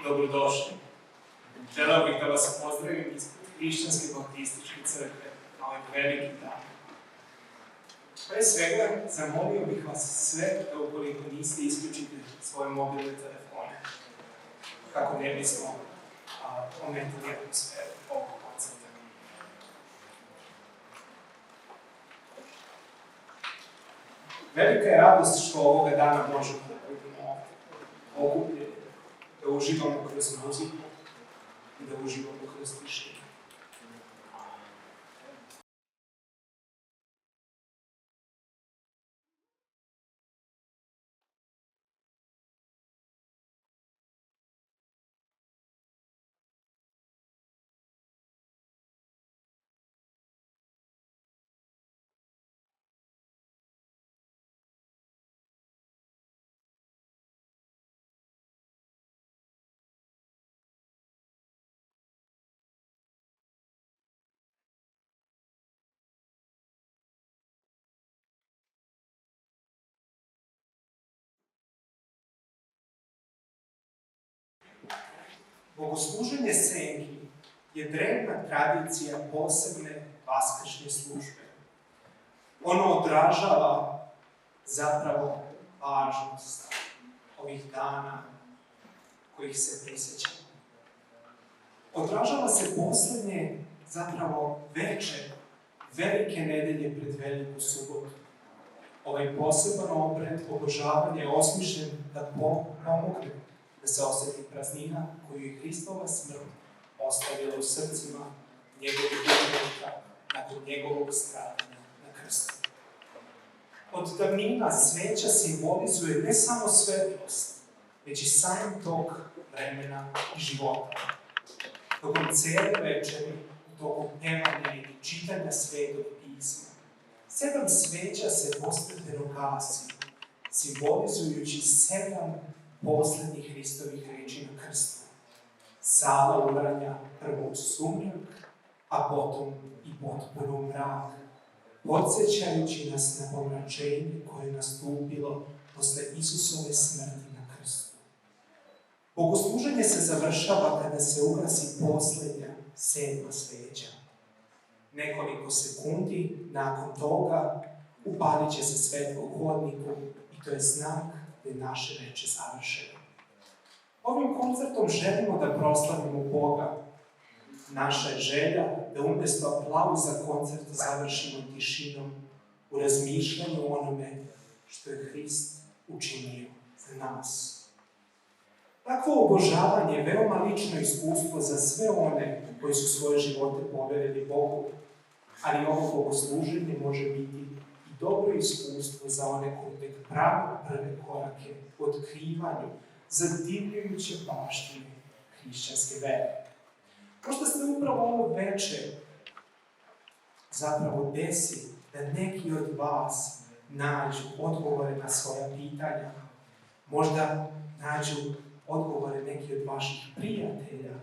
Dobrodošli. Želeo bih da vas pozdravim ispred Hrišćanske baptističke crkve na ovaj veliki dan. Pre svega, zamolio bih vas sve da ukoliko niste isključite svoje mobilne telefone, kako ne bismo ometali atmosferu ovog koncerta. Velika je radost što ovoga dana možemo da budemo okupljeni, da uživamo kroz muziku i da uživamo kroz tišinu. Bogosluženje senki je drevna tradicija posebne vaskršnje službe. Ono odražava zapravo važnost ovih dana kojih se prisjećamo. Odražava se posljednje zapravo večer velike nedelje pred Veliku subotu. Ovaj poseban obred obožavanja je osmišljen da pomogne da se osjeti praznina koju je Hristova smrt ostavila u srcima njegovih učenika nakon njegovog stradanja na krstu. Od davnina sveća simbolizuje ne samo svetlost, već i sam tok vremena i života. Tokom cijele večeri, tokom pjevanja i čitanja Svetog pisma, 7 sveća se postepeno gasi, simbolizujući 7 posljednjih Hristovih riječi na krstu. Sala uranja prvo u sumrak, a potom i potpuno mrak, podsjećajući nas na pomračenje koje je nastupilo posle Isusove smrti na krstu. Bogosluženje se završava kada se ugasi posljednja 7. sveća. Nekoliko sekundi nakon toga upalit će se svetlo u hodniku i to je znak da je naše veče završeno. Ovim koncertom želimo da proslavimo Boga. Naša je želja da umjesto aplauza koncert završimo tišinom u razmišljanju o onome što je Hrist učinio za nas. Takvo obožavanje je veoma lično iskustvo za sve one koji su svoje živote poverili Bogu, ali ovo bogosluženje može biti i dobro iskustvo za one koji tek prave prve korake u otkrivanju zadivljujuće baštine hrišćanske vere. Možda ste upravo ovo večer zapravo desi da neki od vas nađu odgovore na svoja pitanja. Možda nađu odgovore neki od vaših prijatelja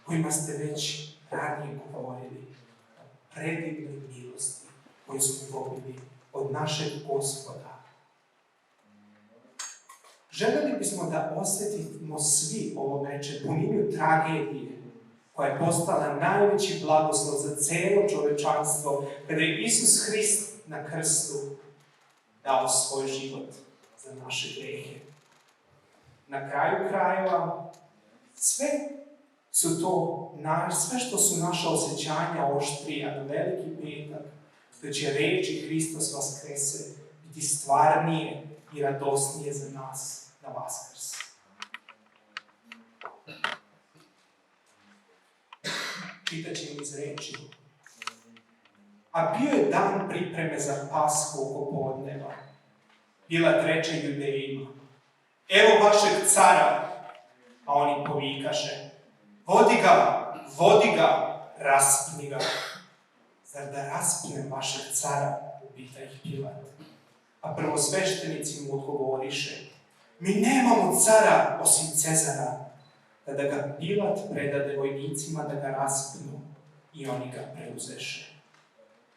kojima ste već ranije govorili o predivnoj milosti koju smo dobili od našeg Gospoda. Željeli bismo da osjetimo svi ovo večer puninu tragedije koja je postala najveći blagoslov za cijelo čovečanstvo kada je Isus Hrist na krstu dao svoj život za naše grehe. Na kraju krajeva, sve što su naša osjećanja oštrija na Veliki petak, da će reći Hristos vaskrese biti stvarnije i radosnije za nas na Vaskrs. Čitat ćemo iz reči. A bio je dan pripreme za Pashu oko podneva. Pilat reče Judejima: evo vašeg cara, a oni povikaše: vodi ga, raspni ga. Zar da raspnem vašeg cara, upita ih Pilat. A prvosveštenici mu odgovoriše: mi nemamo cara osim Cezara. Tada ga Pilat predade vojnicima da ga raspnu i oni ga preuzeše.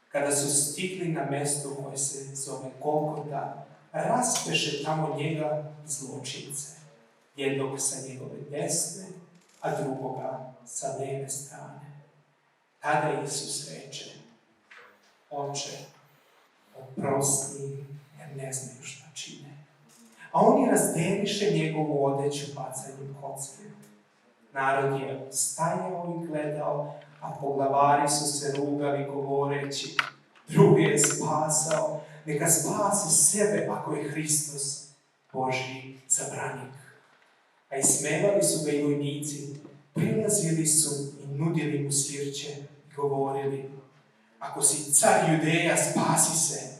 Kada su stigli na mesto koje se zove Golgota, raspeše tamo njega zločince, jednog sa njegove desne, a drugoga sa lijeve strane. Tada Isus reče, Oče, oprosti jer ne znaju šta čine. A oni razdeliše njegovu odeću bacanjem kocke. Narod je stajao i gledao, a poglavari su se rugali govoreći, drugi je spasao, neka spasi sebe ako je Hristos Božji zabranik. A ismevali su ga i vojnici, prilazili su i nudili mu sirće i govorili, ako si car Judeja, spasi se.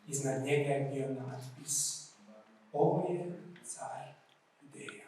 Iznad njega je bio natpis, ovo je car Judeja.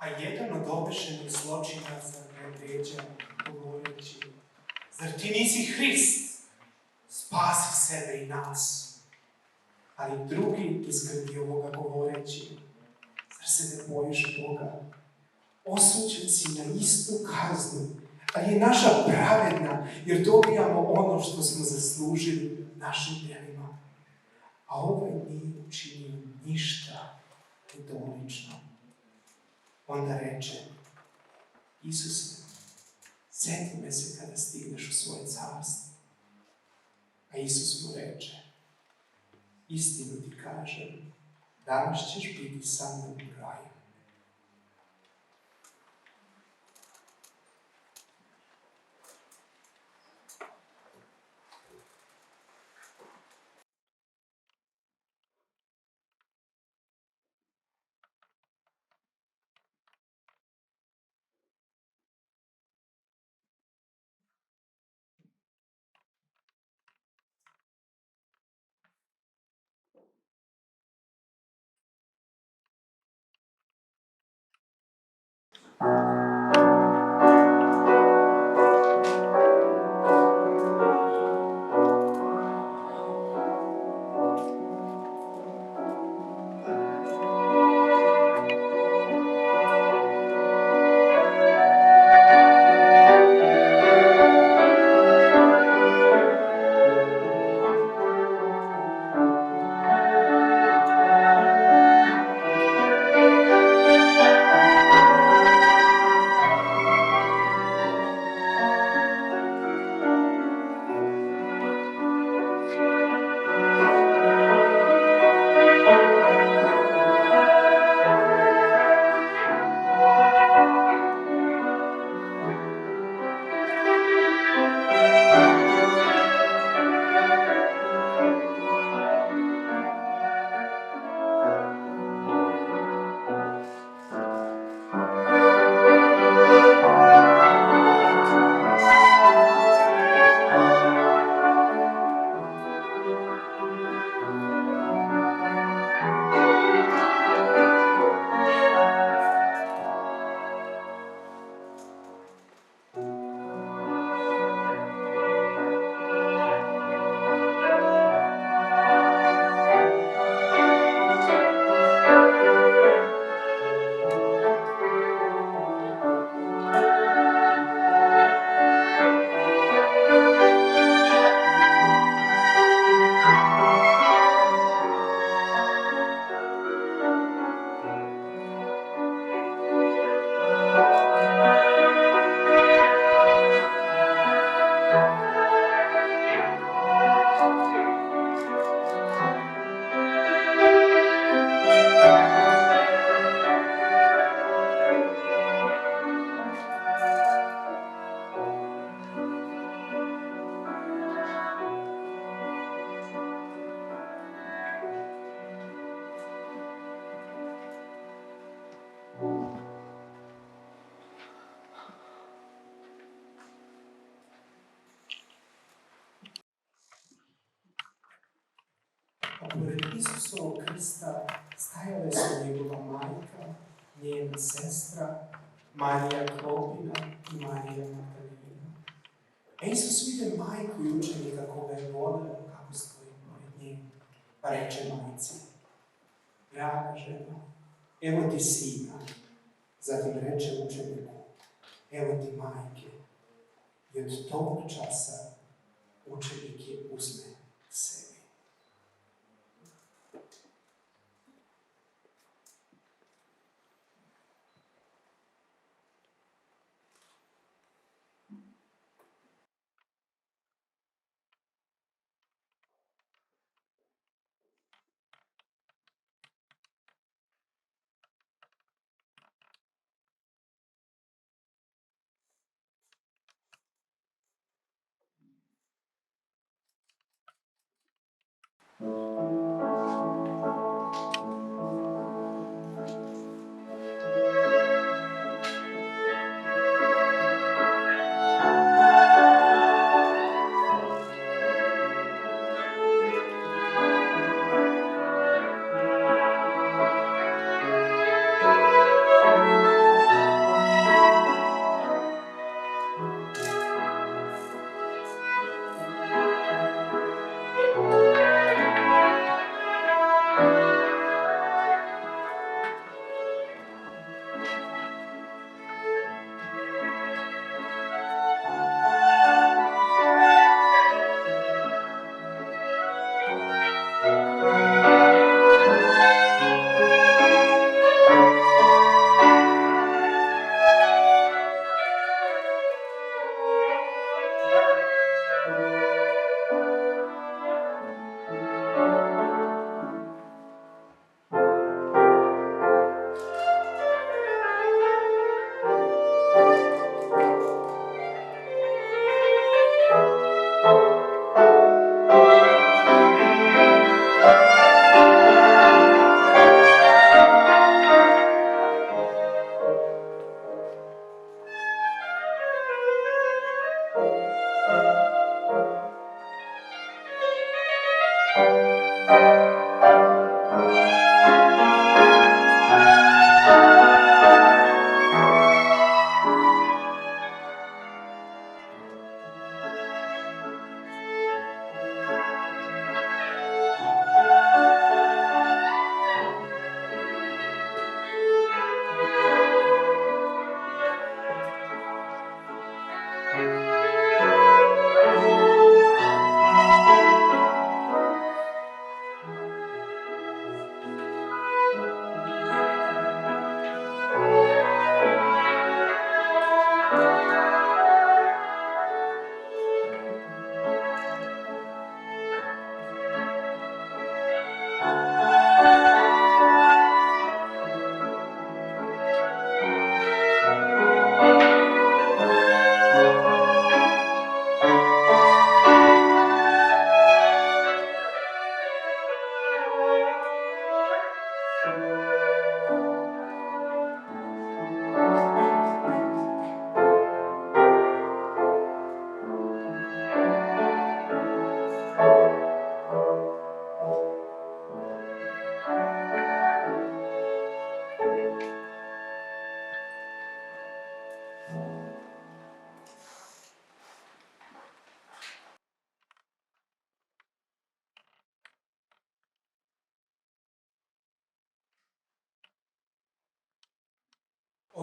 A jedan od ovršenih zločinaca ga vređa govoreći: zar ti nisi Hrist? Spasi sebe i nas. Ali drugi izgrdio ovoga govoreći: zar se ne bojiš Boga? Osuđen si na istu kaznu, ali je naša pravedna, jer dobijamo ono što smo zaslužili našim djelima. A ovaj nije učinio ništa nedolično. Onda reče: Isuse, sjeti me se kada stigneš u svoje carstvo. A Isus mu reče: istinu ti kažem, danas ćeš biti sa mnom u raju. A pored Isusovog krsta stajale su njegova majka, njena sestra, Marija Klopina i Marija Magdalena. A Isus vide majku i učenika koga je voleo kako stoji pored njim, pa reče majci: draga ženo, evo ti sina. Zatim reče učeniku: evo ti majke. I od tog časa učenik je uzme sebi.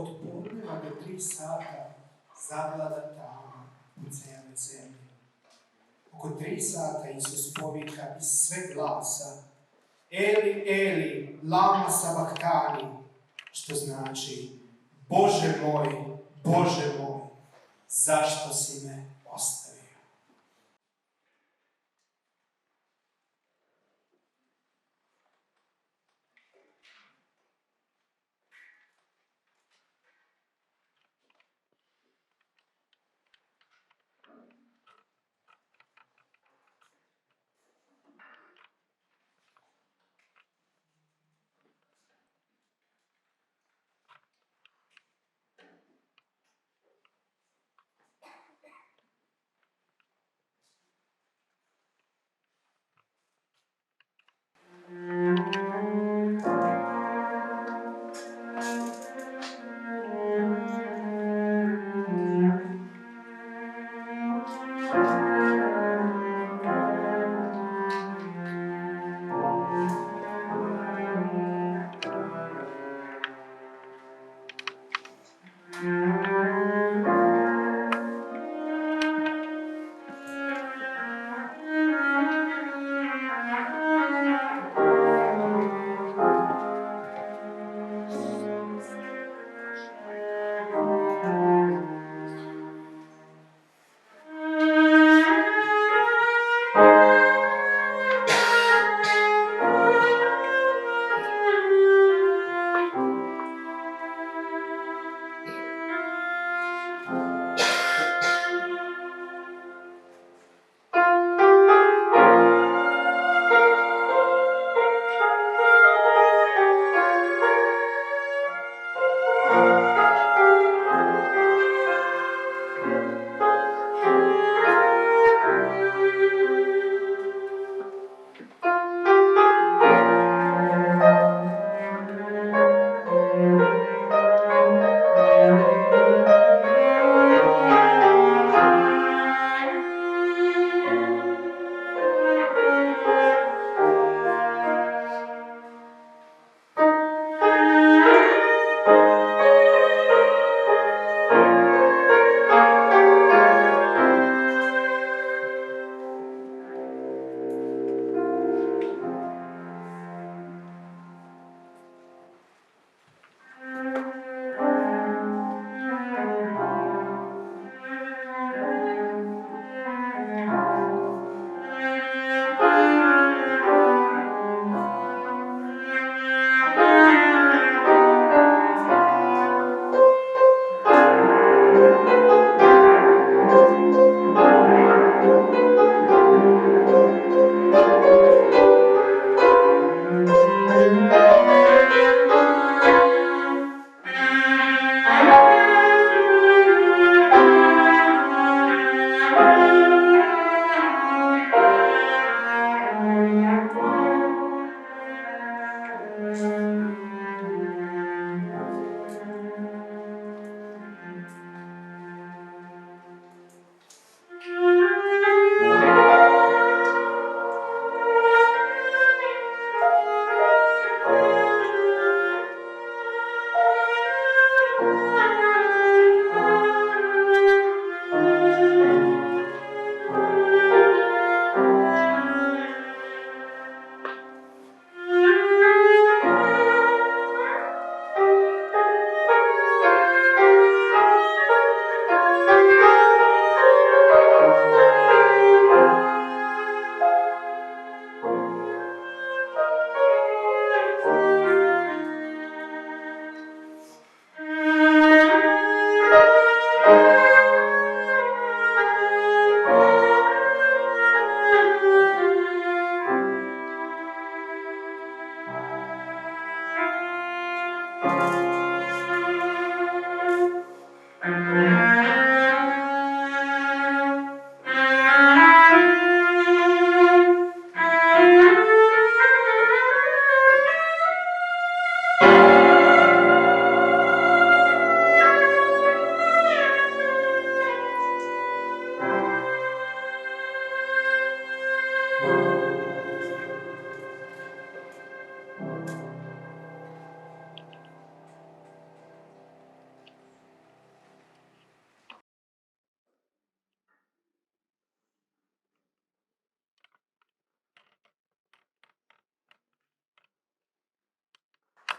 od podneva do 3 sata zavlada tama u cijeloj zemlji. Oko 3 sata Isus povika iz sve glasa: Eli, Eli, lama sabaktani, što znači: Bože moj, zašto si me ostavio?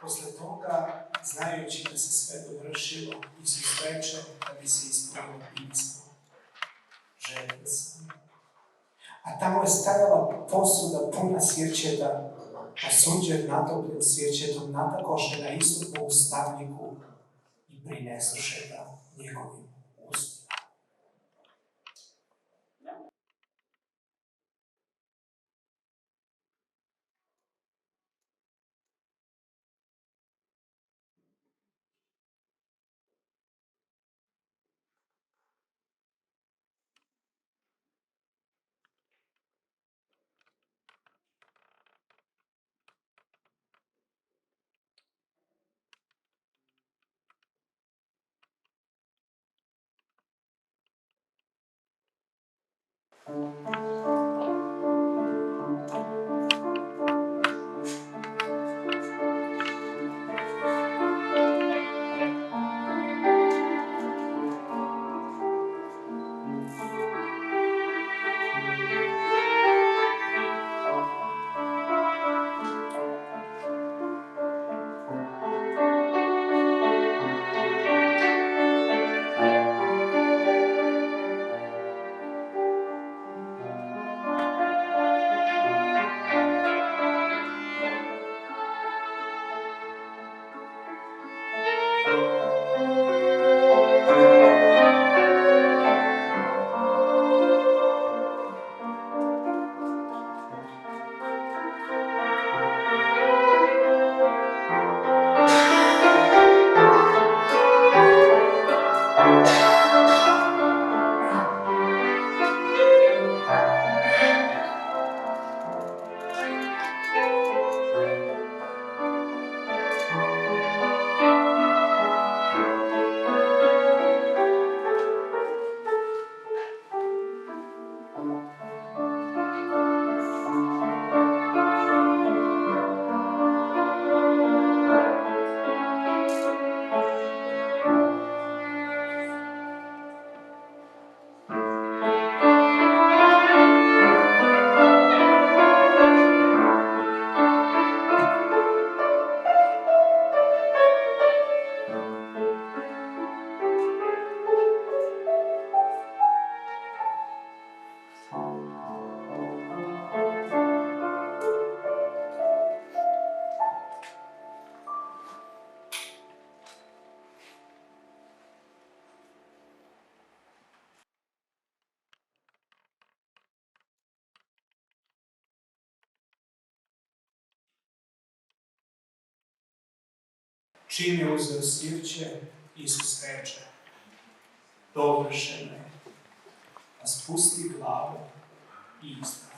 Posle toga, znajući da se sve dovršilo, Isus reče da bi se ispunilo pismo. Žedan sam. A tamo je stajala posuda puna sirćeta, a sunđer natopljen sirćetom natakoše na Isusovu stavniku i prinesuše ga njegovim ustima. Čim je uzeo sirće, Isus reče, dovršeno je, a spusti glavu i izdaje.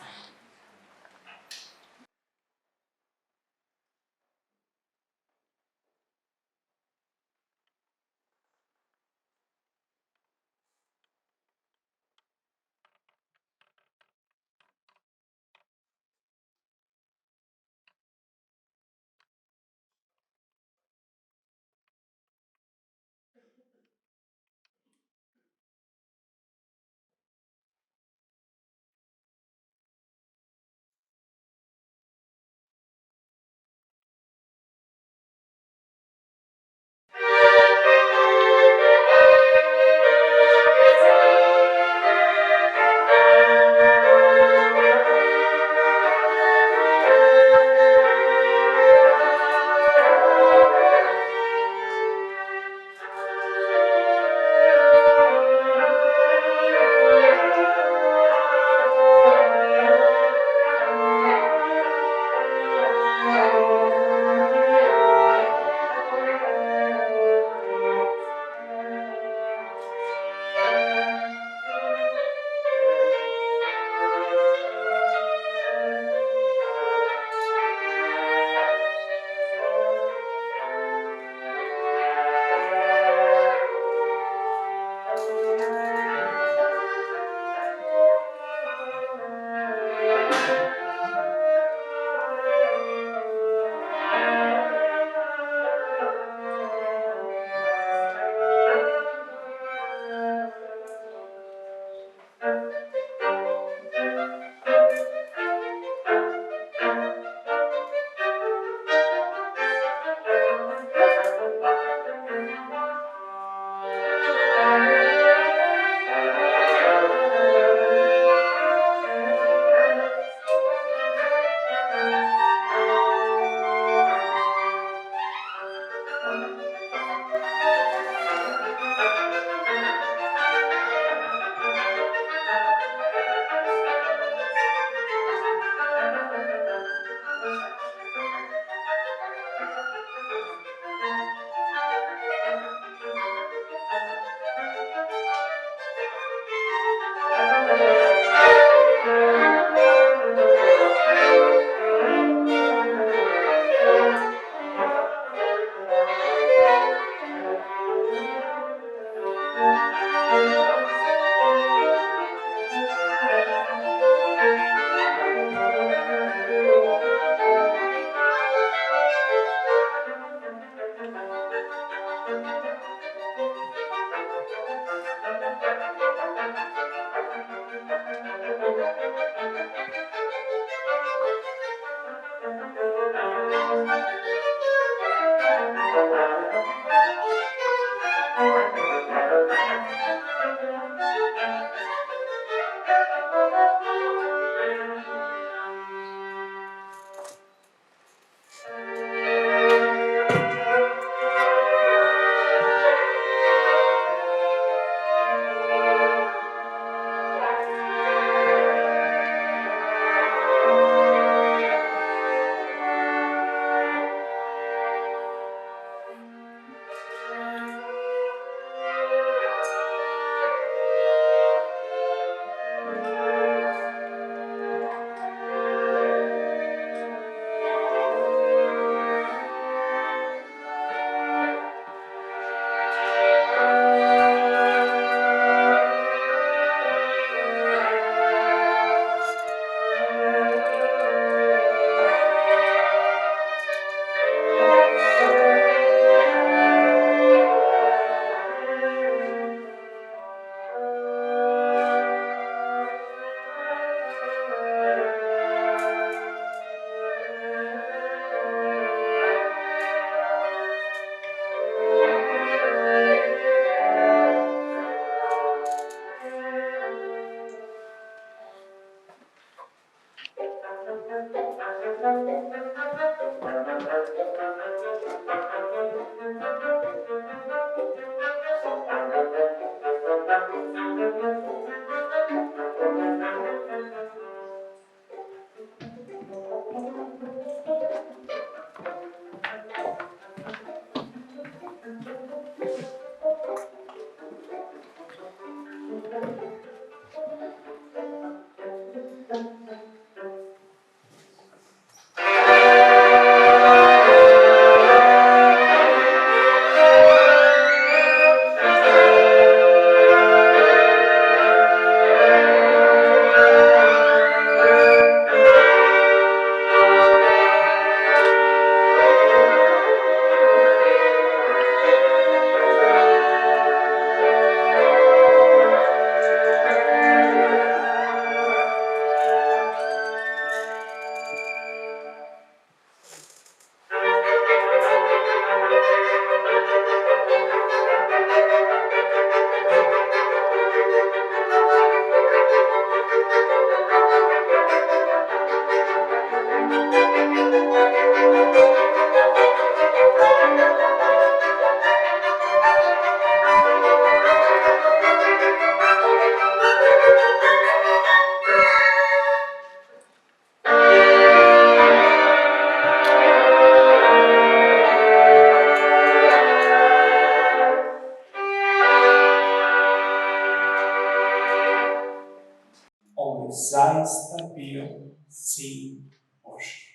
zaista bio sin Božji.